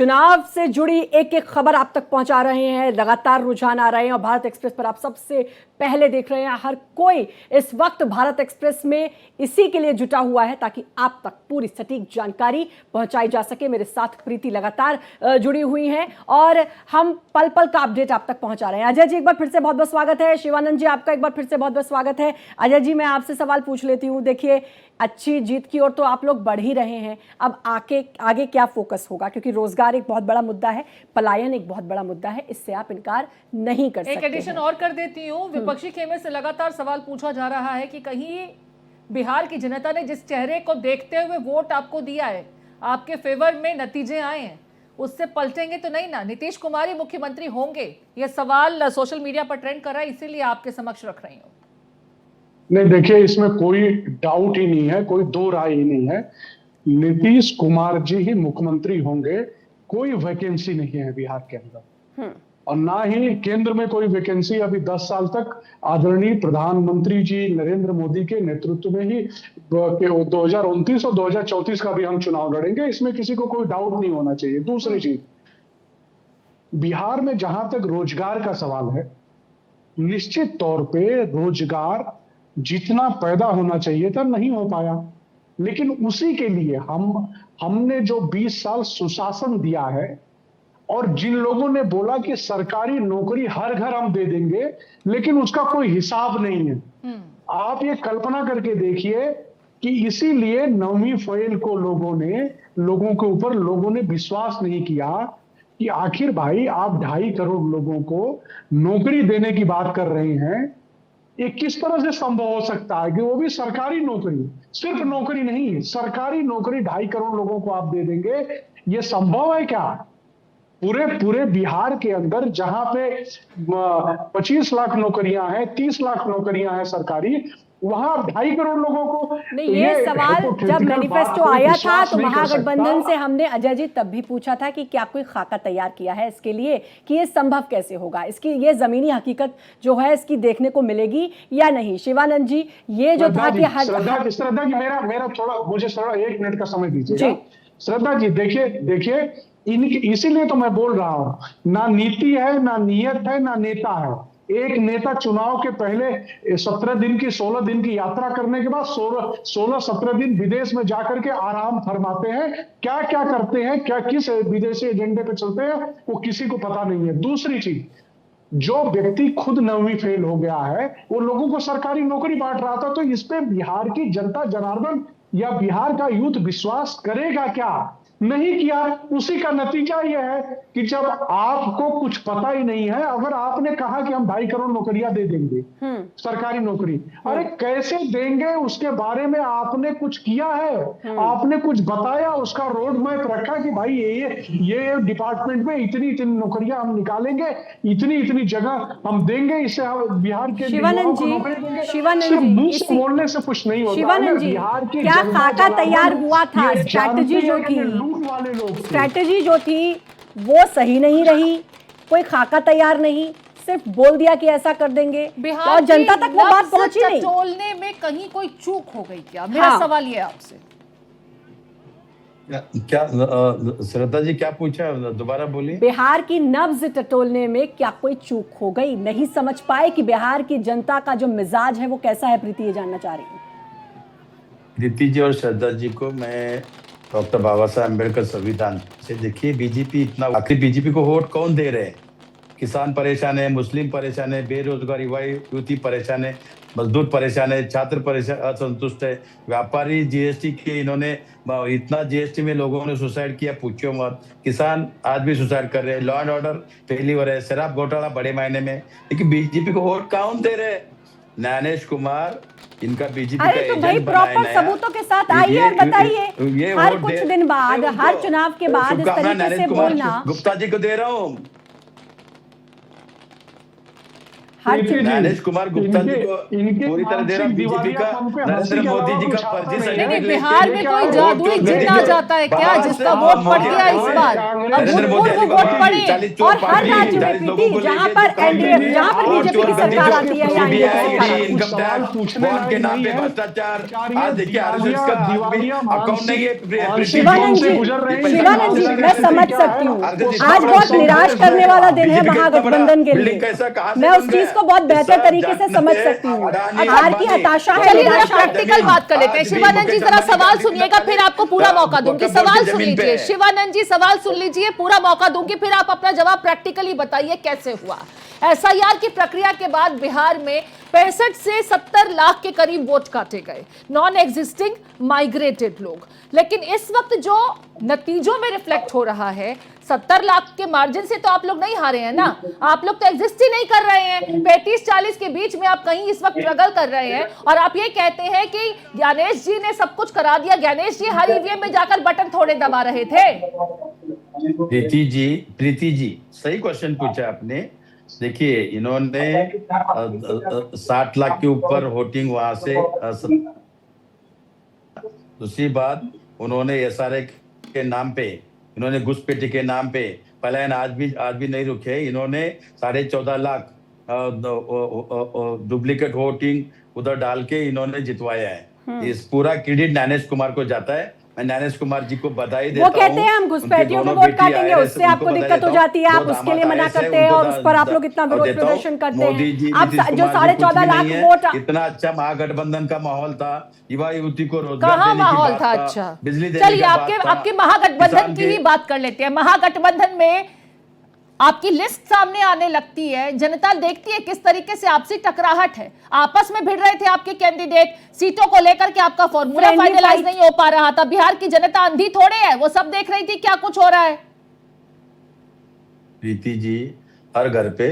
चुनाव से जुड़ी एक एक खबर आप तक पहुंचा रहे हैं, लगातार रुझान आ रहे हैं और भारत एक्सप्रेस पर आप सबसे पहले देख रहे हैं। हर कोई इस वक्त भारत एक्सप्रेस में इसी के लिए जुटा हुआ है ताकि आप तक पूरी सटीक जानकारी पहुंचाई जा सके। मेरे साथ प्रीति लगातार जुड़ी हुई हैं और हम पल पल का अपडेट आप तक पहुंचा रहे हैं। अजय जी, एक बार फिर से बहुत बहुत स्वागत है। शिवानंद जी, आपका एक बार फिर से बहुत बहुत स्वागत है। अजय जी, मैं आपसे सवाल पूछ लेती हूँ। देखिए, अच्छी जीत की ओर तो आप लोग बढ़ ही रहे हैं, अब आगे क्या फोकस होगा? क्योंकि रोजगार एक बहुत बड़ा मुद्दा है, पलायन एक बहुत बड़ा मुद्दा है, इससे आप इनकार नहीं कर सकते। एक एडिशन और कर देती हूँ। विपक्षी खेमे से लगातार सवाल पूछा जा रहा है कि कहीं बिहार की जनता ने जिस चेहरे को देखते हुए वोट आपको दिया है, आपके फेवर में नतीजे आए हैं, उससे पलटेंगे तो नहीं ना? नीतीश कुमार ही मुख्यमंत्री होंगे, यह सवाल सोशल मीडिया पर ट्रेंड कर रहा है, इसीलिए आपके समक्ष रख रही हूँ। नहीं, देखिए, इसमें कोई डाउट ही नहीं है, कोई दो राय ही नहीं है। नीतीश कुमार जी ही मुख्यमंत्री होंगे। कोई वैकेंसी नहीं है बिहार के अंदर, और ना ही केंद्र में कोई वैकेंसी। अभी 10 साल तक आदरणीय प्रधानमंत्री जी नरेंद्र मोदी के नेतृत्व में ही 2029 और 2034 का भी हम चुनाव लड़ेंगे, इसमें किसी को कोई डाउट नहीं होना चाहिए। दूसरी चीज, बिहार में जहां तक रोजगार का सवाल है, निश्चित तौर पे रोजगार जितना पैदा होना चाहिए था नहीं हो पाया, लेकिन उसी के लिए हमने जो 20 साल सुशासन दिया है, और जिन लोगों ने बोला कि सरकारी नौकरी हर घर हम दे देंगे, लेकिन उसका कोई हिसाब नहीं है। आप ये कल्पना करके देखिए कि इसीलिए 9वीं फेल को लोगों के ऊपर लोगों ने विश्वास नहीं किया कि आखिर भाई आप 2.5 करोड़ लोगों को नौकरी देने की बात कर रहे हैं, ये किस तरह से संभव हो सकता है कि वो भी सरकारी नौकरी, सिर्फ नौकरी नहीं, सरकारी नौकरी 2.5 करोड़ लोगों को आप दे देंगे, ये संभव है क्या? पूरे बिहार के अंदर जहां पे 25 लाख नौकरियां हैं, 30 लाख नौकरियां हैं सरकारी, वहां 2.5 करोड़ लोगों को नहीं, ये सवाल जब मैनिफेस्टो आया था तो महागठबंधन से हमने, अजय जी, तब भी पूछा था कि क्या कोई खाका तैयार किया है इसके लिए कि ये संभव कैसे होगा, इसकी ये जमीनी हकीकत जो है इसकी देखने को मिलेगी या नहीं? शिवानंद जी, ये जो था कि श्रद्धा जी, मेरा थोड़ा, मुझे थोड़ा 1 मिनट का समय दीजिएगा। श्रद्धा जी, देखिए इसीलिए तो मैं बोल रहा हूं, ना नीति है, ना नियत है, ना नेता है। एक नेता चुनाव के पहले 17 दिन की 16 दिन की यात्रा करने के बाद 16-17 दिन विदेश में जाकर के आराम फरमाते हैं। क्या क्या करते हैं, क्या किस विदेशी एजेंडे पे चलते हैं, वो किसी को पता नहीं है। दूसरी चीज, जो व्यक्ति खुद 9वीं फेल हो गया है, वो लोगों को सरकारी नौकरी बांट रहा था, तो इस पे बिहार की जनता जनार्दन या बिहार का यूथ विश्वास करेगा क्या? नहीं किया। उसी का नतीजा यह है कि जब आपको कुछ पता ही नहीं है, अगर आपने कहा कि हम 2.5 करोड़ नौकरियां दे देंगे सरकारी नौकरी, अरे कैसे देंगे उसके बारे में आपने कुछ किया है? आपने कुछ बताया, उसका रोड मैप रखा कि भाई ये डिपार्टमेंट में इतनी नौकरियां हम निकालेंगे, इतनी जगह हम देंगे, इससे बिहार के शिवानंद जी, मुंह से बोलने से कुछ नहीं होता। शिवानंद जी, क्या खाका तैयार हुआ था? स्ट्रैटेजी जो थी वो सही नहीं रही, कोई खाका तैयार नहीं, सिर्फ बोल दिया कि ऐसा कर देंगे और जनता तक वो बात पहुंची नहीं। टटोलने में कहीं कोई चूक हो गई क्या? मेरा सवाल ये है आपसे। क्या श्रद्धा जी, क्या पूछा, दोबारा बोलिए। बिहार की नब्ज टटोलने में क्या कोई चूक हो गई? नहीं समझ पाए कि बिहार की जनता का जो मिजाज है वो कैसा है? प्रीति ये जानना चाह रही हूँ। प्रीति जी और श्रद्धा जी को मैं डॉक्टर बाबा साहब अम्बेडकर संविधान से, देखिए बीजेपी इतना, आखिर बीजेपी को वोट कौन दे रहे हैं? किसान परेशान है, मुस्लिम परेशान है, बेरोजगार युवा युवती परेशान है, मजदूर परेशान है, छात्र परेशान असंतुष्ट है, व्यापारी जीएसटी के, इन्होंने इतना जीएसटी में लोगों ने सुसाइड किया, पूछो मत। किसान आज भी सुसाइड कर रहे हैं, लॉ एंड ऑर्डर पहली हो रहा है, शराब घोटाला बड़े मायने में, लेकिन बीजेपी को वोट कौन दे रहे हैं? ज्ञानेश कुमार, इनका बीजेपी का एजेंट भाई प्रॉपर सबूतों के साथ आइए और बताइए। हर कुछ दिन बाद, हर चुनाव के बाद इस तरीके से बोलना। गुप्ता जी को दे रहा हूँ। हर प्रीति चीज ज्ञानेश कुमार गुप्ता जी को इनके पूरी तरह दे रहा मानसिक बीजेपी का दिवालियापन पे हंसी नरेंद्र के मोदी अलावा जी कुछ का आता फर्जी नहीं है। सर्टिफिकेट बिहार में कोई जादुई जिन्न आ जाता है क्या जिसका वोट पड़ गया इस बार? अब भूतपूर्व वोट पड़े और हर राज्य में प्रीति जहां पर एनडीए जहां पर बीजेपी की सरकार आती है या एनडीए की सरकार आती है, इनकम टैक्स बॉन्ड के नाम पे भ्रष्टाचार, आज देखिए आरएसएस का आदमी अकाउंट नहीं है। शिवानंद जी मैं समझ सकती हूँ, आज बहुत निराश करने वाला दिन है महागठबंधन के लिए, मैं उस चीज को बहुत बेहतर तरीके से समझ सकती हूँ। हार की हताशा है, चलिए जरा निराशा है। प्रैक्टिकल बात कर लेते हैं। शिवानंद जी जरा सवाल सुनिएगा, फिर आपको पूरा मौका दूंगी। सवाल सुन लीजिए शिवानंद जी, सवाल सुन लीजिए, पूरा मौका दूंगी, फिर आप अपना जवाब प्रैक्टिकली बताइए कैसे हुआ। एसआईआर की प्रक्रिया के बाद बिहार में 65 से 70 लाख के करीब वोट काटे गए, नॉन एग्जिस्टिंग माइग्रेटेड लोग। लेकिन इस वक्त जो नतीजों में रिफ्लेक्ट हो रहा है, 70 लाख के मार्जिन से तो आप लोग नहीं हारे हैं ना, आप लोग तो एग्जिस्ट ही नहीं कर रहे हैं। 35-40 के बीच में आप कहीं इस वक्त स्ट्रगल कर रहे हैं और आप ये कहते हैं कि ज्ञानेश जी ने सब कुछ करा दिया। ज्ञानेश जी हर ईवीएम में जाकर बटन थोड़े दबा रहे थे। प्रीति जी सही क्वेश्चन पूछा आपने। देखिए इन्होंने 60 लाख के ऊपर वोटिंग वहां से दूसरी बात, उन्होंने एसआरए के नाम पे, इन्होंने घुसपैठी के नाम पे पलायन आज भी नहीं रुके। इन्होंने 14.5 लाख डुप्लीकेट वोटिंग उधर डाल के इन्होंने जितवाया है। इस पूरा क्रेडिट ज्ञानेश कुमार को जाता है। मैं ज्ञानेश कुमार जी को बधाई देता हूं। वो कहते हैं हम घुसपैठियों में वोट काटेंगे, उससे आपको दिक्कत हो जाती है, आप उसके लिए मना करते हैं और उस पर आप लोग इतना विरोध प्रदर्शन करते हैं। आप जो 14.5 लाख वोट, इतना अच्छा महागठबंधन का माहौल था, युवा युवती को रोजगार कहाँ देने की माहौल बात था? था, अच्छा बिजली देने चलिए का बात था, आपके महागठबंधन किसान की के- ही बात कर लेते हैं। महागठबंधन में आपकी लिस्ट सामने आने लगती है, जनता देखती है किस तरीके से आपसी टकराहट है, आपस में भिड़ रहे थे आपके कैंडिडेट, सीटों को लेकर के आपका फॉर्मूला Friendly फाइनलाइज fight। नहीं हो पा रहा था। बिहार की जनता अंधी थोड़े है, वो सब देख रही थी क्या कुछ हो रहा है। प्रीति जी हर घर पे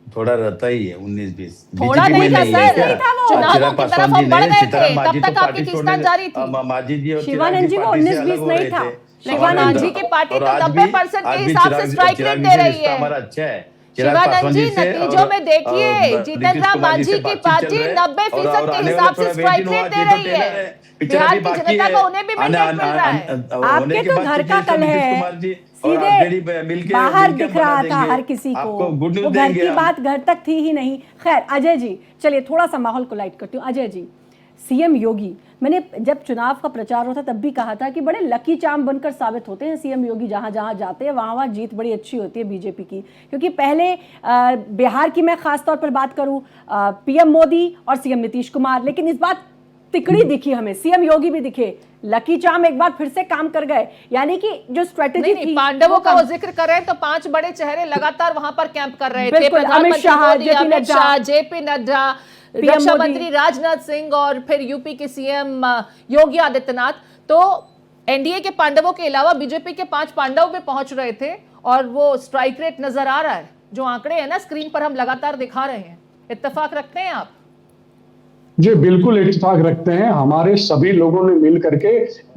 थोड़ा रहता ही है 19-20। थोड़ा बीजेपी नहीं में रहता है है, क्या? चुनावों चिराग की पासवान तरफ जी हम बढ़ ने, गए सीताराम थे, मांझी तब तो तक आपकी पार्टी खींचतान छोड़ने- जारी थी। मांझी जी और शिवानंद चिराग जी को पार्टी से 19-20 अलग हो नहीं रहे था। थे। शिवानंद जी की पार्टी तो 90% के हिसाब से स्ट्राइक रेट दे रही है। हमारा अच्छा है। शिवानंद जी नतीजों में देखिए, जितेंद्र मांझी की पार्टी 90% के हिसाब से स्ट्राइक रेट दे रही है। बिहार की जनता को उन्हें भी मैंडेट मिल रहा है। आपके तो घर का कल है, सीधे बाहर दिख रहा था हर किसी को, वो घर की बात घर तक थी ही नहीं। खैर अजय जी, चलिए थोड़ा सा माहौल को लाइट करती हूँ। अजय जी, सीएम योगी, मैंने जब चुनाव का प्रचार होता तब भी कहा था कि बड़े लकी चार्म बनकर साबित होते हैं सीएम योगी, जहां जहां जाते हैं वहां वहां जीत बड़ी अच्छी होती है बीजेपी की। क्योंकि पहले बिहार की मैं खास तौर पर बात करूं, पीएम मोदी और सीएम नीतीश कुमार, लेकिन इस बात तिकड़ी दिखी हमें, सीएम योगी भी दिखे, लकी चार्म एक बार फिर से काम कर गए। यानी कि जो स्ट्रेटेजी थी, पांडवों का वो जिक्र कर रहे हैं तो 5 बड़े चेहरे लगातार वहां पर कैंप कर रहे थे। बिल्कुल, अमित शाह, जेपी नड्डा, रक्षा मंत्री राजनाथ सिंह और फिर यूपी के सीएम योगी आदित्यनाथ। तो एनडीए के पांडवों के अलावा बीजेपी के 5 पांडव भी पहुंच रहे थे और वो स्ट्राइक रेट नजर आ रहा है। जो आंकड़े हैं ना स्क्रीन पर हम लगातार दिखा रहे हैं, इत्तेफाक रखते हैं आप? जी बिल्कुल इत्तेफाक रखते हैं। हमारे सभी लोगों ने मिल करके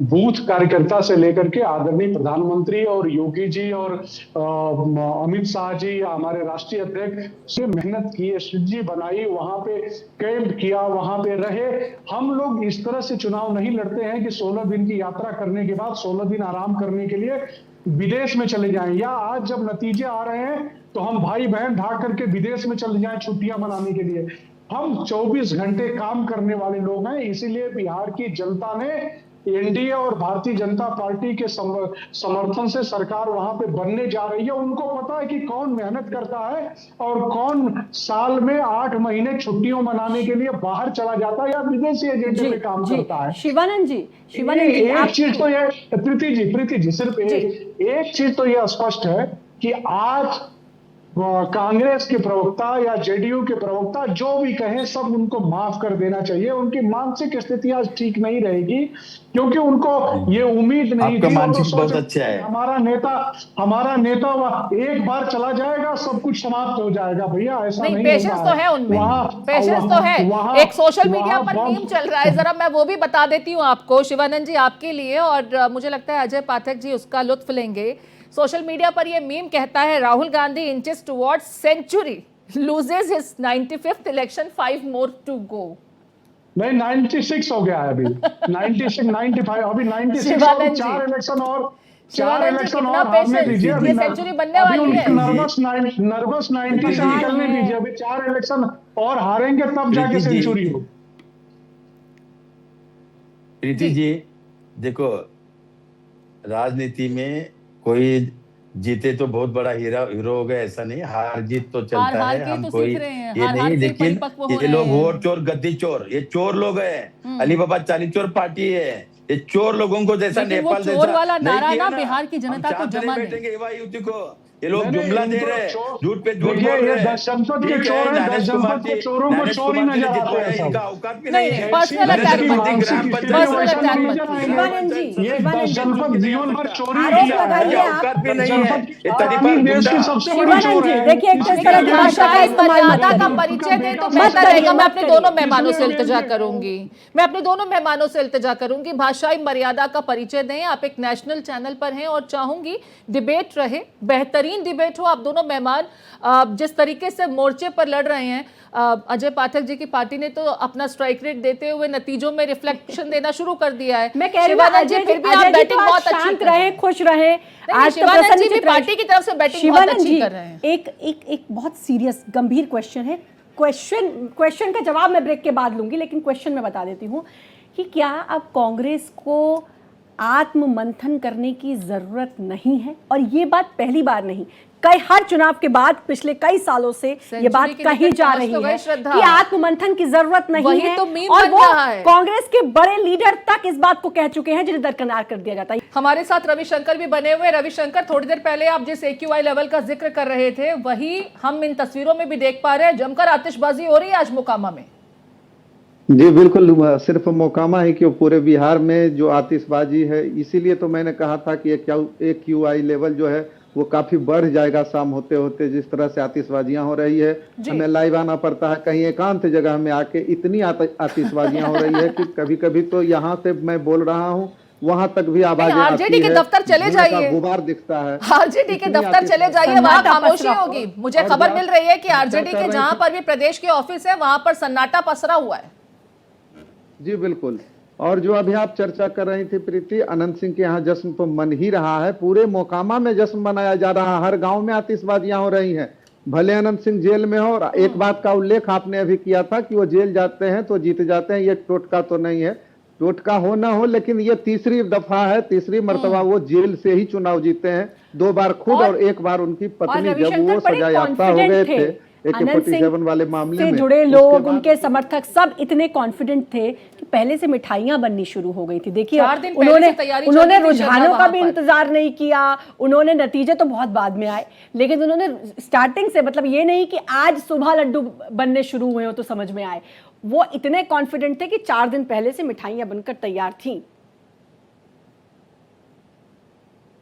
बूथ कार्यकर्ता से लेकर के आदरणीय प्रधानमंत्री और योगी जी और अमित शाह जी, हमारे राष्ट्रीय अध्यक्ष से मेहनत की, स्ट्रेटजी बनाई, वहां पे कैंप किया, वहां पे रहे। हम लोग इस तरह से चुनाव नहीं लड़ते हैं कि 16 दिन की यात्रा करने के बाद 16 दिन आराम करने के लिए विदेश में चले जाएं, या आज जब नतीजे आ रहे हैं तो हम भाई बहन भाग करके विदेश में चले जाएं छुट्टियां मनाने के लिए। हम 24 घंटे काम करने वाले लोग हैं, इसीलिए बिहार की जनता ने एनडीए और भारतीय जनता पार्टी के समर्थन से सरकार वहां पे बनने जा रही है। उनको पता है कि कौन मेहनत करता है और कौन साल में 8 महीने छुट्टियों मनाने के लिए बाहर चला जाता है या विदेशी एजेंडे पे काम करता है। शिवानंद जी, एक चीज तो ये प्रीति जी सिर्फ एक चीज तो ये स्पष्ट है कि आज कांग्रेस के प्रवक्ता या जेडीयू के प्रवक्ता जो भी कहें सब उनको माफ कर देना चाहिए। उनकी मानसिक स्थिति आज ठीक नहीं रहेगी, क्योंकि उनको ये उम्मीद नहीं थी। मानसिक बहुत अच्छा है। हमारा नेता एक बार चला जाएगा सब कुछ समाप्त हो जाएगा। भैया ऐसा नहीं, पेशेंस तो है उनमें, पेशेंस तो है। एक सोशल मीडिया पर मीम चल रहा है, जरा मैं वो भी बता देती हूँ आपको शिवानंद जी आपके लिए, और मुझे लगता है अजय पाठक जी उसका लुत्फ लेंगे। सोशल मीडिया पर ये मीम कहता है, Rahul Gandhi inches towards century, loses his 95th election, 5 more to go. नहीं 96 हो गया है अभी 96 95 अभी 96 और शिवानंद जी। 4 इलेक्शन और शिवानंद जी, इलेक्शन कितना और हारने patience? दीजिए ये सेंचुरी बनने अभी वाली है। उनकी नर्वस 90 से निकलने दीजिए अभी 4 इलेक्शन और हारेंगे तब जाके प्रीति जी। सेंचुरी हो प्रीति जी देखो, राजनीति में कोई जीते तो बहुत बड़ा हीरो हो गया ऐसा नहीं, हार जीत तो चलता हार है। के हम तो कोई सीख रहे हैं, ये हार नहीं, से लेकिन परिपक्व हो ये रहे लोग हैं। वोट चोर गद्दी चोर, ये चोर लोग हैं। अली बाबा चाली चोर पार्टी है, ये चोर लोगों को जैसा लेकिन वो नेपाल चोर जैसा वाला नहीं नारा किया ना बिहार की जनता हम को चाहते जमा नहीं दे। बैठेंगे युवा युवती को। ये लोग नहीं, जुमला दे इनको रहे हैं, चोर- झूठ पे झूठ देखिए, बोल ये रहे हैं। 10 जनपद के ठीक चोर हैं, ज्ञानेश 10 कुमार जनपद के जी, चोरों को ज्ञानेश चोर ही कुमार जी नजर ने आते जितवाया, हैं सब। इनका औकात भी नहीं, नहीं है। पर्सनल नरेंद्र अटैक मत मोदी कीजिए। ग्राम पंचायत पर्सनल में अटैक मत नजर कीजिए। आएंगे। शिवानंद जी, ये शिवानंद 10 जी, जनपद जीवन भर चोरी आरोप किया है। लगाइए आप। औकात भी नहीं जनपद है, की ये आवामी तरीपर देश की गुंडा। सबसे बड़ी शिवानंद चोर जी, है। देखिए, एक तो इस तरह की भाषा का इस्तेमाल मत मर्यादा का करिए। परिचय दें तो मत बेहतर करिए, रहेगा। मैं मत अपने करिए। दोनों मेहमानों से इसलिए इल्तिजा मैं- करूंगी, मैं अपने दोनों मेहमानों से इल्तिजा करूंगी, भाषाई मर्यादा का परिचय दें। आप एक नेशनल चैनल पर हैं और चाहूंगी डिबेट रहे, बेहतरीन डिबेट हो। आप दोनों मेहमान जिस तरीके से मोर्चे पर लड़ रहे हैं, अजय पाठक जी की पार्टी ने तो अपना स्ट्राइक रेट देते हुए नतीजों में रिफ्लेक्शन देना शुरू कर दिया है। मैं कह रही हूँ, शिवानंद जी, अजय फिर जी, भी आप अजय जी बैटिंग तो बहुत आज अच्छी शांत कर रहे रहे, हैं। खुश रहे। नहीं, आज तो शिवानंद प्रसन्न जी भी चित्त रहे। पार्टी की तरफ से बैटिंग बहुत शिवानंद अच्छी जी, कर रहे हैं। एक बहुत सीरियस गंभीर क्वेश्चन है। क्वेश्चन का जवाब मैं ब्रेक के बाद लूंगी, लेकिन क्वेश्चन मैं बता देती हूँ कि क्या अब कांग्रेस को आत्म मंथन करने की जरूरत नहीं है? और ये बात पहली बार नहीं, हर चुनाव के बाद पिछले कई सालों से ये बात सेंचुरी के कही निकट जा पहुंच रही तो गई है श्रद्धा। कि आत्म मंथन की जरूरत नहीं वही है। तो मीम और बन वो रहा है। कांग्रेस के बड़े लीडर तक इस बात को कह चुके हैं जिन्हें दरकिनार कर दिया जाता है। हमारे साथ रविशंकर भी बने हुए। रविशंकर, थोड़ी देर पहले आप जिस AQI लेवल का जिक्र कर रहे थे, वही हम इन तस्वीरों में भी देख पा रहे हैं। जमकर आतिशबाजी हो रही है आज मोकामा में। जी बिल्कुल, सिर्फ मोकामा ही क्यों, पूरे बिहार में जो आतिशबाजी है, इसीलिए तो मैंने कहा था कि AQI लेवल जो है वो काफी बढ़ जाएगा शाम होते होते। जिस तरह से आतिशबाजियां हो रही है, हमें लाइव आना पड़ता है कहीं एकांत जगह में आके, इतनी आतिशबाजियां हो रही है कि कभी कभी तो यहाँ से मैं बोल रहा हूँ वहां तक भी आवाजें आती आरजेडी के है, दफ्तर चले धुएं का जाइए। गुबार दिखता है। आरजेडी के इतनी दफ्तर चले जाइए, वहां सन्नाटा खामोशी पसरा हो। होगी। मुझे और खबर जब मिल रही है कि चर्चा आरजेडी कर के रहे जहां थे- पर भी प्रदेश के ऑफिस है, वहां पर सन्नाटा पसरा हुआ है। जी बिल्कुल। और जो अभी आप चर्चा कर रही थी प्रीति, अनंत सिंह के यहाँ जश्न तो मन ही रहा है, पूरे मोकामा में जश्न मनाया जा रहा है, हर गांव में आतिशबाजियां हो रही हैं। भले अनंत सिंह जेल में हो, और एक बात का उल्लेख आपने अभी किया था कि वो जेल जाते हैं तो जीत जाते हैं, ये टोटका तो नहीं है। टोटका हो ना हो, लेकिन ये तीसरी दफा है, तीसरी मर्तबा वो जेल से ही चुनाव जीते हैं, 2 बार खुद और 1 बार उनकी पत्नी, जब रविशंकर वो बड़े सजा याफ्ता हो गए confident थे अनंत सिंह AK-47 वाले मामले से में, जुड़े उसके लोग, बाद- उनके समर्थक सब इतने कॉन्फिडेंट थे कि पहले से मिठाइयां बननी शुरू हो गई थी। देखिए, 4 दिन पहले से तैयारी चल उन्होंने रही थी श्रद्धा रुझानों का वहां भी पर। इंतजार नहीं किया, उन्होंने नतीजे तो बहुत बाद में आए, लेकिन उन्होंने स्टार्टिंग से, मतलब ये नहीं कि आज सुबह लड्डू बनने शुरू हुए हो तो समझ में आए, वो इतने कॉन्फिडेंट थे कि 4 दिन पहले से मिठाइयां बनकर तैयार थी।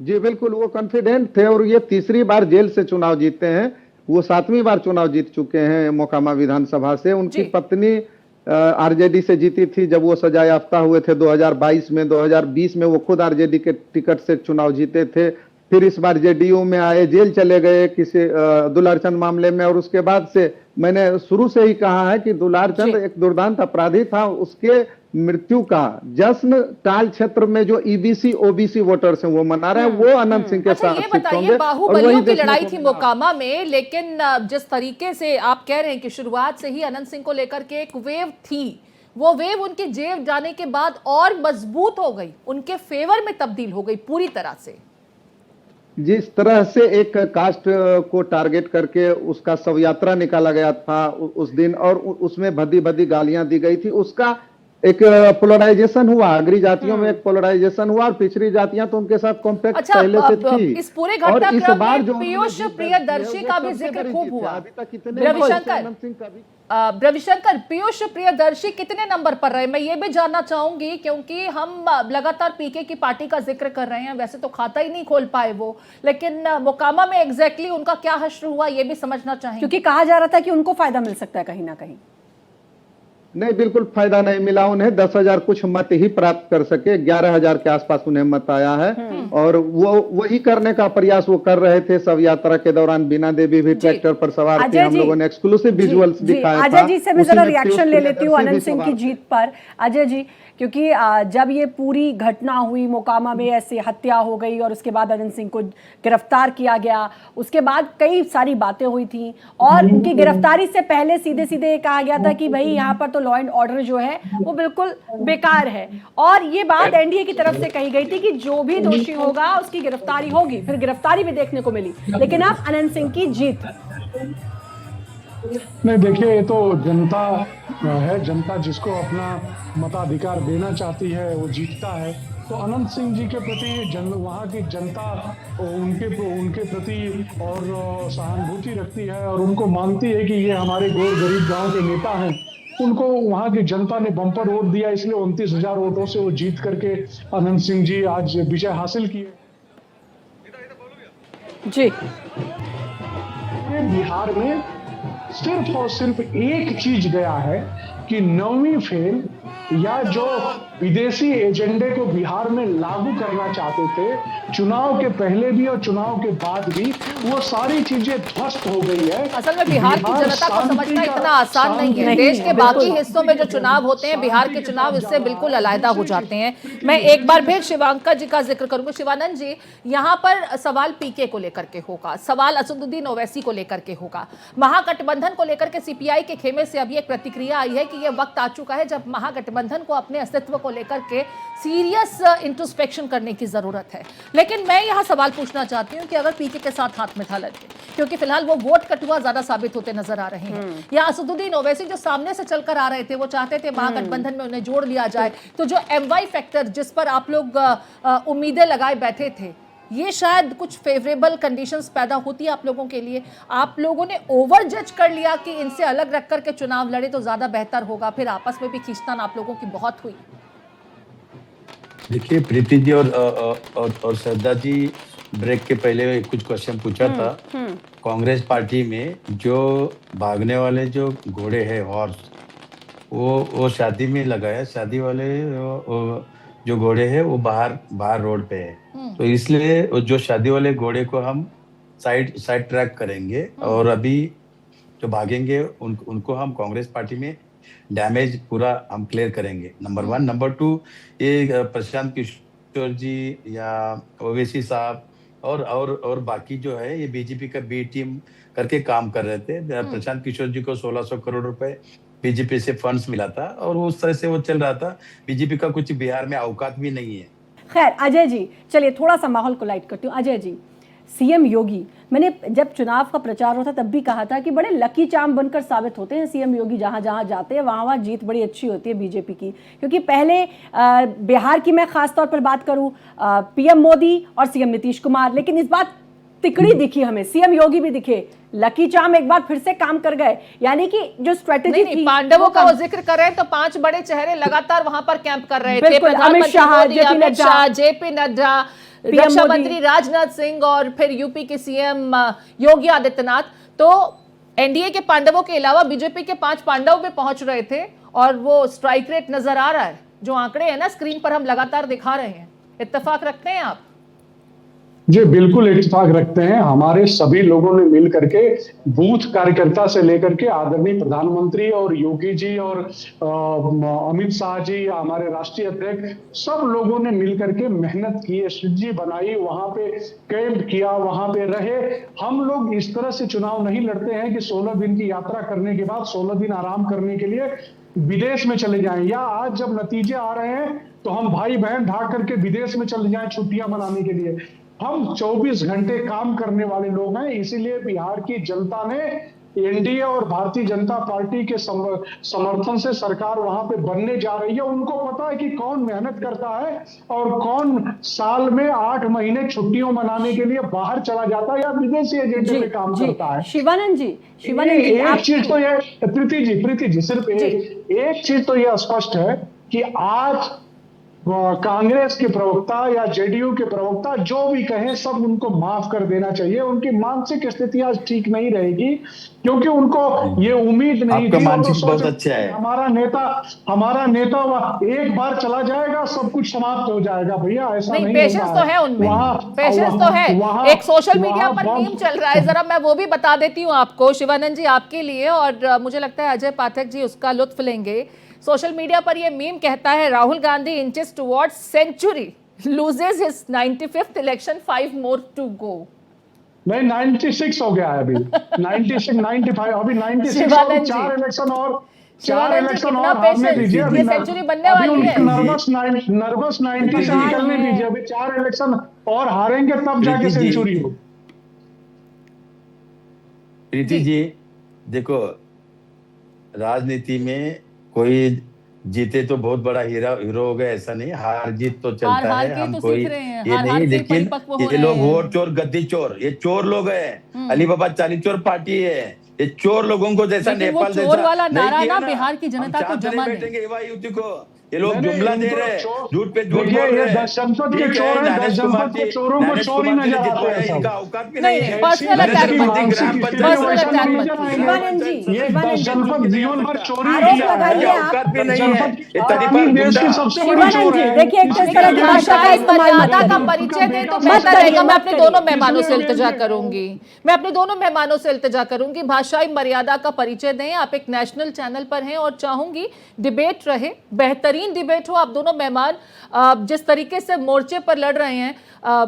जी बिल्कुल, वो कॉन्फिडेंट थे, और ये तीसरी बार जेल से चुनाव जीते हैं। वो 7वीं बार चुनाव जीत चुके हैं मोकामा विधानसभा से। उनकी पत्नी आरजेडी से जीती थी जब वो सजा याफ्ता हुए थे 2022 में। 2020 में वो खुद आरजेडी के टिकट से चुनाव जीते थे, फिर इस बार जेडीयू में आए, जेल चले गए किसी दुलारचंद मामले में। और उसके बाद से मैंने शुरू से ही कहा है कि दुलारचंद एक दुर्दांत अपराधी था, उसके मृत्यु का जश्न टाल क्षेत्र में जो ईबीसी ओबीसी वोटर्स हैं वो मना रहे हैं, वो अनंत सिंह के अच्छा, साथ ये शिफ्ट बताइए, होंगे। और बाहुबलियों वही की देखने लड़ाई को थी मिला। मोकामा में, लेकिन जिस तरीके से आप कह रहे हैं कि शुरुआत से ही अनंत सिंह को लेकर के एक वेव थी, वो वेव उनके जेल जाने के बाद और मजबूत हो गई, उनके फेवर में तब्दील हो गई पूरी तरह से। जिस तरह से एक कास्ट को टारगेट करके उसका शव यात्रा निकाला गया था उस दिन, और उसमें भद्दी भद्दी गालियां दी गई थी, उसका एक पोलराइजेशन हुआ। अग्री जातियों में एक पोलराइजेशन हुआ, और पिछड़ी जातियां तो उनके साथ कॉम्पैक्ट अच्छा, पहले से थी। इस पूरे और इस घटनाक्रम बार में जो पीयूष उन्होंने प्रियदर्शी जीत का है, भी वो सबसे जिक्र बड़ी खूब जीत हुआ। है। अभी तक इतने रविशंकर, अनंत सिंह का भी रविशंकर, पीयूष प्रियदर्शी कितने नंबर पर रहे? मैं ये भी जानना चाहूंगी, क्योंकि हम लगातार पीके की पार्टी का जिक्र कर रहे हैं, वैसे तो खाता ही नहीं खोल पाए वो, लेकिन मोकामा में एग्जैक्टली उनका क्या हश्र हुआ ये भी समझना चाहेंगे। क्योंकि कहा जा रहा था कि उनको फायदा मिल सकता है कहीं ना कहीं। नहीं, बिल्कुल फायदा नहीं मिला उन्हें। 10,000 कुछ मत ही प्राप्त कर सके, 11,000 के आसपास उन्हें मत आया है। और वो वही करने का प्रयास वो कर रहे थे सब यात्रा के दौरान। बीना देवी भी ट्रैक्टर पर सवार थी, अजय हम जी, लोगों ने एक्सक्लूसिव विजुअल्स दिखाया था। अजय जी से मैं उसी जरा में रिएक्शन तेज ले लेती हूँ प्रियदर्शी भी अनंत सिंह की सवार जीत पर। अजय जी, क्योंकि जब ये पूरी घटना हुई, मोकामा में ऐसे हत्या हो गई और उसके बाद अनंत सिंह को गिरफ्तार किया गया, उसके बाद कई सारी बातें हुई थी और उनकी गिरफ्तारी से पहले सीधे सीधे कहा गया था कि भाई यहाँ पर तो लॉ एंड ऑर्डर जो है वो बिल्कुल बेकार है। और ये बात एनडीए की तरफ से कही गई थी कि जो भी दोषी होगा उसकी गिरफ्तारी होगी, फिर गिरफ्तारी भी देखने को मिली। लेकिन अब अनंत सिंह की जीत। नहीं देखिए, ये तो जनता है, जनता जिसको अपना मताधिकार देना चाहती है वो जीतता है। तो अनंत सिंह जी के प्रति वहाँ की जनता उनके प्रति और सहानुभूति रखती है और उनको मानती है कि ये हमारे गरीब गांव के नेता हैं। उनको वहाँ की जनता ने बम्पर वोट दिया, इसलिए 29,000 वोटों से वो जीत करके अनंत सिंह जी आज विजय हासिल किए। जी, बिहार में सिर्फ और सिर्फ एक चीज गया है कि 9वीं फेल या जो विदेशी एजेंडे को बिहार में लागू करना चाहते थे, चुनाव के पहले भी और चुनाव के बाद भी, वो सारी चीजें ध्वस्त हो गई है। असल में बिहार की जनता को समझना इतना आसान नहीं है। देश के बाकी हिस्सों में जो चुनाव होते हैं, बिहार के चुनाव इससे बिल्कुल अलग हो जाते हैं। मैं एक बार फिर शिवांका जी का जिक्र करूंगा। शिवानंद जी, यहाँ पर सवाल पीके को लेकर के होगा, सवाल असदुद्दीन ओवैसी को लेकर के होगा, महागठबंधन को लेकर के सीपीआई के खेमे से अभी एक प्रतिक्रिया आई है कि यह वक्त आ चुका है जब महागठबंधन को अपने अस्तित्व को लेकर के सीरियस इंट्रोस्पेक्शन करने की जरूरत है। लेकिन मैं यहां सवाल पूछना चाहती हूं कि अगर पीके के साथ हाथ मिठा लगे, क्योंकि फिलहाल वो वोट कटुआ ज्यादा साबित होते नजर आ रहे हैं, या असदुद्दीन ओवैसी जो सामने से चलकर आ रहे थे, वो चाहते थे महागठबंधन में उन्हें जोड़ लिया जाए, तो जो एमवाई फैक्टर जिस पर आप लोग उम्मीदें लगाए बैठे थे, ये शायद कुछ फेवरेबल कंडीशंस पैदा होती है आप लोगों के लिए। आप लोगों ने ओवर जज कर लिया कि इनसे अलग रख करके चुनाव लड़े तो ज्यादा बेहतर होगा, फिर आपस में भी खींचतान आप लोगों की बहुत हुई। देखिए, प्रीति जी और श्रद्धा जी ब्रेक के पहले कुछ क्वेश्चन पूछा था। कांग्रेस पार्टी में जो भागने वाले जो घोड़े हैं, हॉर्स, वो शादी में लगाया, शादी वाले जो घोड़े हैं वो बाहर रोड पे है। तो इसलिए जो शादी वाले घोड़े को हम साइड ट्रैक करेंगे और अभी जो भागेंगे उनको हम कांग्रेस पार्टी में डैमेज पूरा हम क्लियर करेंगे, नंबर 1। नंबर 2, ये प्रशांत किशोर जी या ओवैसी साहब और बाकी जो है ये बीजेपी का बी टीम करके काम कर रहे थे। प्रशांत किशोर जी को 1600 करोड़ रुपए बीजेपी से फंड्स मिला था और उस तरह से वो चल रहा था। बीजेपी का कुछ बिहार में औकात भी नहीं है। खैर अजय जी, चलिए थोड़ा सा माहौल को लाइट करती हूँ। अजय जी, सीएम योगी, मैंने जब चुनाव का प्रचार होता तब भी कहा था कि बड़े लकी चार्म बनकर साबित होते हैं सीएम योगी, जहां जहां जाते हैं वहां वहां जीत बड़ी अच्छी होती है बीजेपी की। क्योंकि पहले बिहार की मैं खास तौर पर बात करूं, पीएम मोदी और सीएम नीतीश कुमार, लेकिन इस बात तिकड़ी दिखी हमें, सीएम योगी भी दिखे, लकी चार्म एक बार फिर से काम कर गए। यानी कि जो स्ट्रेटेजी थी, पांडवों का वो जिक्र कर रहे हैं तो 5 बड़े चेहरे लगातार वहां पर कैंप कर रहे थे। अमित शाह, जेपी नड्डा, रक्षा मंत्री राजनाथ सिंह और फिर यूपी के सीएम योगी आदित्यनाथ। तो एनडीए के पांडवों के अलावा बीजेपी के 5 पांडव भी पहुंच रहे थे और वो स्ट्राइक रेट नजर आ रहा है, जो आंकड़े हैं ना स्क्रीन पर हम लगातार दिखा रहे हैं। इत्तेफाक रखते हैं आप? जी बिल्कुल इत्तेफाक रखते हैं। हमारे सभी लोगों ने मिल करके, बूथ कार्यकर्ता से लेकर के आदरणीय प्रधानमंत्री और योगी जी और अमित शाह जी, हमारे राष्ट्रीय अध्यक्ष, सब लोगों ने मिल करके मेहनत की, स्ट्रेटजी बनाई, वहां पे कैंप किया, वहां पे रहे। हम लोग इस तरह से चुनाव नहीं लड़ते हैं कि 16 दिन की यात्रा करने के बाद 16 दिन आराम करने के लिए विदेश में चले जाएं, या आज जब नतीजे आ रहे हैं तो हम भाई बहन भाग करके विदेश में चले जाएं छुट्टियां मनाने के लिए। हम 24 घंटे काम करने वाले लोग हैं, इसीलिए बिहार की जनता ने एनडीए और भारतीय जनता पार्टी के समर्थन से सरकार वहां पे बनने जा रही है। उनको पता है कि कौन मेहनत करता है और कौन साल में 8 महीने छुट्टियों मनाने के लिए बाहर चला जाता है या विदेशी एजेंडे पे काम करता है। शिवानंद जी, एक चीज तो ये प्रीति जी सिर्फ एक चीज तो ये स्पष्ट है कि आज कांग्रेस के प्रवक्ता या जेडीयू के प्रवक्ता जो भी कहें सब उनको माफ कर देना चाहिए। उनकी मानसिक स्थिति आज ठीक नहीं रहेगी, क्योंकि उनको ये उम्मीद नहीं आपका थी। मानसिक बहुत अच्छा है। हमारा नेता एक बार चला जाएगा सब कुछ समाप्त हो जाएगा। भैया ऐसा नहीं पेशेंस होता तो है उनमें, पेशेंस तो है। एक सोशल मीडिया पर मीम चल रहा है, जरा मैं वो भी बता देती हूँ आपको शिवानंद जी आपके लिए, और मुझे लगता है अजय पाठक जी उसका लुत्फ लेंगे। सोशल मीडिया पर ये मीम कहता है, Rahul Gandhi inches towards century, loses his 95th election, 5 more to go. नहीं 96 हो गया है अभी, 96 95 अभी 96 शिवानंद जी, 4 इलेक्शन और शिवानंद जी, कितना हारने दीजिए। पेशेंस, ये सेंचुरी बनने वाली है। नर्वस 90 से निकलने दीजिए। अभी 4 इलेक्शन और हारेंगे तब जाके सेंचुरी हो। प्रीति जी देखो, राजनीति में कोई जीते तो बहुत बड़ा हीरो हो गया ऐसा नहीं, हार जीत तो चलता है। हम तो कोई सीख रहे हैं, ये नहीं, लेकिन ये लोग हैं। वोट चोर, गद्दी चोर, ये चोर लोग हैं। अली बाबा चाली चोर पार्टी है, ये चोर लोगों को जैसा नेपाल जैसा चोर वाला नारा किया ना बिहार की जनता को जमा नहीं। बैठेंगे युवा युवती को, ये लोग जुमला दे रहे हैं, झूठ पे झूठ बोल देखिए, रहे ये हैं। 10 जनपद के चोर हैं, 10 जनपद के चोरों को चोर ही नजर आते हैं सब। इनका औकात भी नहीं, नहीं है। पर्सनल अटैक मत कीजिए, पर्सनल अटैक मत कीजिए। शिवानंद जी, ये 10 जनपद जीवन भर चोरी आरोप किया है। लगाइए आप। औकात भी नहीं जनपद है। देश की सबसे बड़ी शिवानंद चोर जी, है। देखिए किस तरह की भाषा का इस्तेमाल मत मर्यादा का करिए। परिचय दें तो मत बेहतर करिए, रहेगा। मैं मत अपने करिए। दोनों मेहमानों से इल्तिजा करूंगी, मैं अपने दोनों मेहमानों से इल्तिजा करूंगी, भाषाई मर्यादा का परिचय दें। आप एक नेशनल चैनल पर हैं और चाहूंगी डिबेट रहे, बेहतरीन डिबेट हो। आप दोनों मेहमान जिस तरीके से मोर्चे पर लड़ रहे हैं,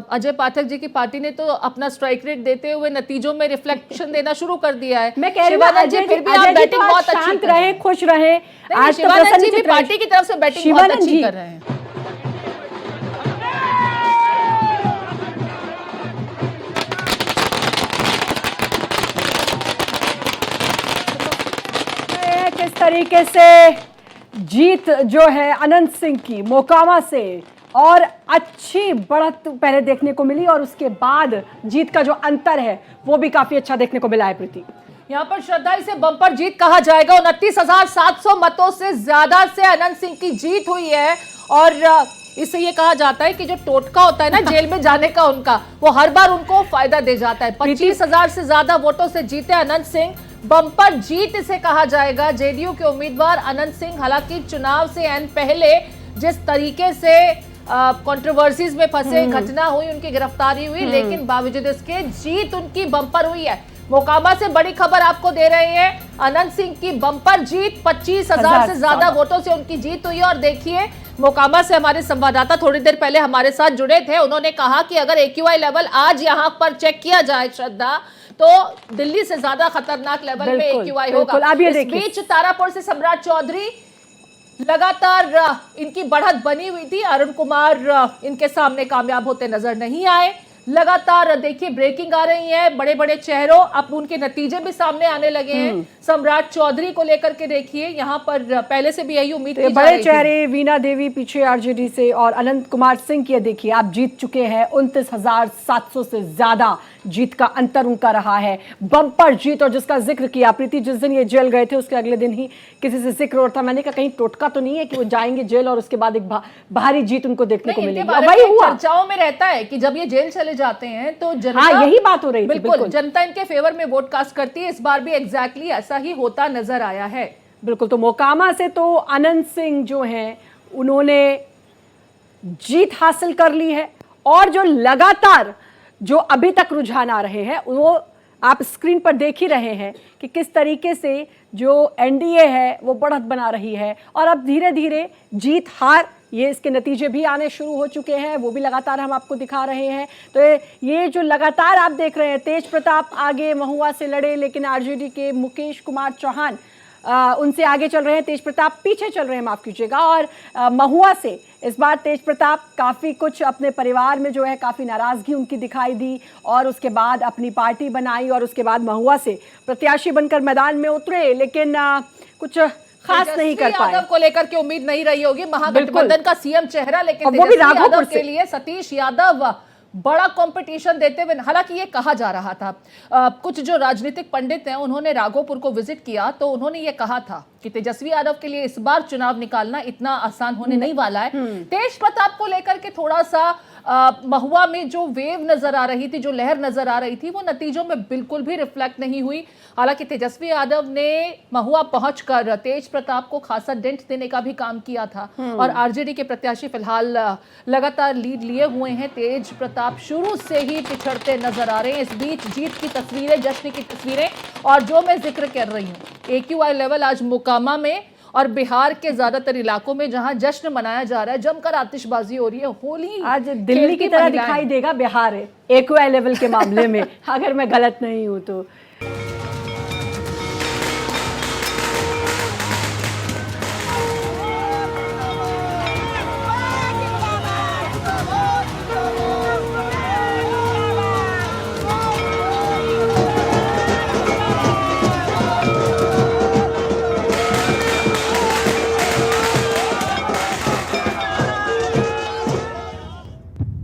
अजय पाठक जी की पार्टी ने तो अपना स्ट्राइक रेट देते हुए नतीजों में रिफ्लेक्शन देना शुरू कर दिया है। मैं कह रही हूँ शिवानंद जी, फिर भी आप बैटिंग बहुत अच्छी शांत कर रहे रहे, हैं। खुश रहे। आज तो शिवानंद जी भी प्रसन्नचित्त रहे। पार्टी की तरफ से बैटिंग बहुत अच्छी कर रहे हैं। किस तरीके से जीत जो है अनंत सिंह की मोकामा से, और अच्छी बढ़त पहले देखने को मिली, और उसके बाद जीत का जो अंतर है वो भी काफी अच्छा देखने को मिला है। प्रीति, यहाँ पर श्रद्धा इसे बम्पर जीत कहा जाएगा। 29,700 मतों से ज्यादा से अनंत सिंह की जीत हुई है, और इससे ये कहा जाता है कि जो टोटका होता है ना जेल में जाने का उनका, वो हर बार उनको फायदा दे जाता है। 25,000 से ज्यादा वोटों से जीते अनंत सिंह, बम्पर जीत इसे कहा जाएगा। जेडीयू के उम्मीदवार अनंत सिंह, हालांकि चुनाव से एन पहले जिस तरीके से कंट्रोवर्सीज में फंसे, घटना हुई, उनकी गिरफ्तारी हुई, लेकिन बावजूद इसके जीत उनकी बम्पर हुई है। मोकामा से बड़ी खबर आपको दे रहे हैं, अनंत सिंह की बम्पर जीत, 25,000 से ज्यादा वोटों से उनकी जीत हुई है। और देखिए, मोकामा से हमारे संवाददाता थोड़ी देर पहले हमारे साथ जुड़े थे, उन्होंने कहा कि अगर AQI लेवल आज यहाँ पर चेक किया जाए श्रद्धा, तो दिल्ली से ज्यादा खतरनाक लेवल पे AQI होगा। इस बीच तारापुर से सम्राट चौधरी, लगातार इनकी बढ़त बनी हुई थी, अरुण कुमार इनके सामने कामयाब होते नजर नहीं आए। लगातार देखिए ब्रेकिंग आ रही है, बड़े बड़े चेहरों, अब उनके नतीजे भी सामने आने लगे हैं। सम्राट चौधरी को लेकर के देखिए, यहाँ पर पहले से भी यही उम्मीद की जा रही थी। बड़े चेहरे, वीणा देवी पीछे आरजेडी से, और अनंत कुमार सिंह की देखिए, आप जीत चुके हैं। 29,700 से ज्यादा जीत का अंतर उनका रहा है, बम्पर जीत। और जिसका जिक्र किया प्रीति, जिस दिन ये जेल गए थे उसके अगले दिन ही किसी से जिक्र और था, मैंने कहा कहीं टोटका तो नहीं है कि वो जाएंगे जेल और उसके बाद एक भारी जीत उनको देखने को मिलेगी। वही हुआ, चर्चाओं में रहता है कि जब ये जेल चले जाते हैं तो जनता, यही बात हो रही थी, बिल्कुल जनता इनके फेवर में वोट कास्ट करती है। इस बार भी एग्जैक्टली ऐसा ही होता नजर आया है। बिल्कुल। तो मोकामा से तो अनंत सिंह जो हैं उन्होंने जीत हासिल कर ली है, और जो लगातार जो अभी तक रुझान आ रहे हैं वो आप स्क्रीन पर देख ही रहे हैं कि किस तरीके से जो एनडीए है वो बढ़त बना रही है, और अब धीरे धीरे जीत हार ये इसके नतीजे भी आने शुरू हो चुके हैं, वो भी लगातार हम आपको दिखा रहे हैं। तो ये जो लगातार आप देख रहे हैं, तेज प्रताप आगे महुआ से लड़े, लेकिन आरजेडी के मुकेश कुमार चौहान उनसे आगे चल रहे हैं, तेज प्रताप पीछे चल रहे हैं, माफ कीजिएगा। और महुआ से इस बार तेज प्रताप काफ़ी कुछ अपने परिवार में जो है काफ़ी नाराज़गी उनकी दिखाई दी, और उसके बाद अपनी पार्टी बनाई, और उसके बाद महुआ से प्रत्याशी बनकर मैदान में उतरे, लेकिन कुछ खास नहीं कर पाए। यादव को लेकर के उम्मीद नहीं रही होगी, महागठबंधन का सीएम चेहरा, लेकिन वो भी राघोपुर के लिए सतीश यादव बड़ा कंपटीशन देते हुए, हालांकि ये कहा जा रहा था, कुछ जो राजनीतिक पंडित हैं उन्होंने राघोपुर को विजिट किया तो उन्होंने ये कहा था कि तेजस्वी यादव के लिए इस बार चुनाव निकालना इतना आसान होने नहीं वाला है। तेज प्रताप को लेकर के थोड़ा सा महुआ में जो वेव नजर आ रही थी, जो लहर नजर आ रही थी, वो नतीजों में बिल्कुल भी रिफ्लेक्ट नहीं हुई। हालांकि तेजस्वी यादव ने महुआ पहुंचकर तेज प्रताप को खासा डेंट देने का भी काम किया था और आरजेडी के प्रत्याशी फिलहाल लगातार लीड लिए हुए हैं। तेज प्रताप शुरू से ही पिछड़ते नजर आ रहे हैं। इस बीच जीत की तस्वीरें, जश्न की तस्वीरें, और जो मैं जिक्र कर रही हूँ AQI लेवल आज मोकामा में और बिहार के ज्यादातर इलाकों में जहां जश्न मनाया जा रहा है, जमकर आतिशबाजी हो रही है। होली आज दिल्ली की तरह दिखाई देगा बिहार AQI लेवल के मामले में, अगर मैं गलत नहीं हूं तो।